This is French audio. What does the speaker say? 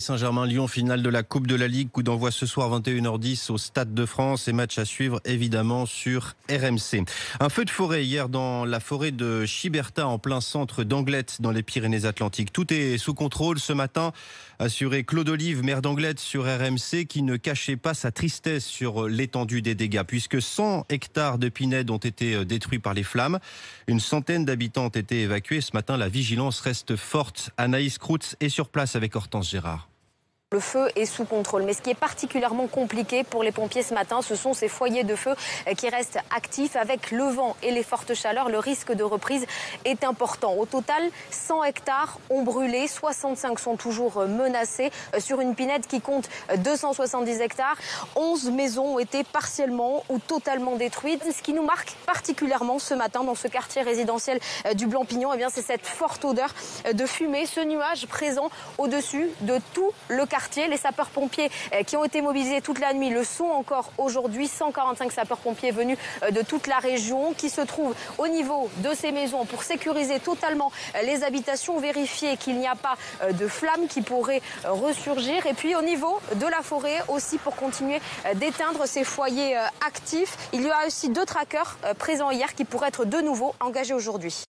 Saint-Germain-Lyon, finale de la Coupe de la Ligue. Coup d'envoi ce soir 21h10 au Stade de France et match à suivre évidemment sur RMC. Un feu de forêt hier dans la forêt de Chiberta en plein centre d'Anglet dans les Pyrénées-Atlantiques. Tout est sous contrôle ce matin, assuré Claude Olive, maire d'Anglet sur RMC, qui ne cachait pas sa tristesse sur l'étendue des dégâts puisque 100 hectares de pinèdes ont été détruits par les flammes. Une centaine d'habitants ont été évacués. Ce matin, la vigilance reste forte. Anaïs Kroutz est sur place avec Hortense Gérard. Le feu est sous contrôle, mais ce qui est particulièrement compliqué pour les pompiers ce matin, ce sont ces foyers de feu qui restent actifs. Avec le vent et les fortes chaleurs, le risque de reprise est important. Au total, 100 hectares ont brûlé, 65 sont toujours menacés. Sur une pinède qui compte 270 hectares, 11 maisons ont été partiellement ou totalement détruites. Ce qui nous marque particulièrement ce matin dans ce quartier résidentiel du Blanc-Pignon, eh bien, c'est cette forte odeur de fumée, ce nuage présent au-dessus de tout le quartier. Les sapeurs-pompiers qui ont été mobilisés toute la nuit le sont encore aujourd'hui. 145 sapeurs-pompiers venus de toute la région qui se trouvent au niveau de ces maisons pour sécuriser totalement les habitations, vérifier qu'il n'y a pas de flammes qui pourraient ressurgir. Et puis au niveau de la forêt aussi pour continuer d'éteindre ces foyers actifs. Il y a aussi 2 trackers présents hier qui pourraient être de nouveau engagés aujourd'hui.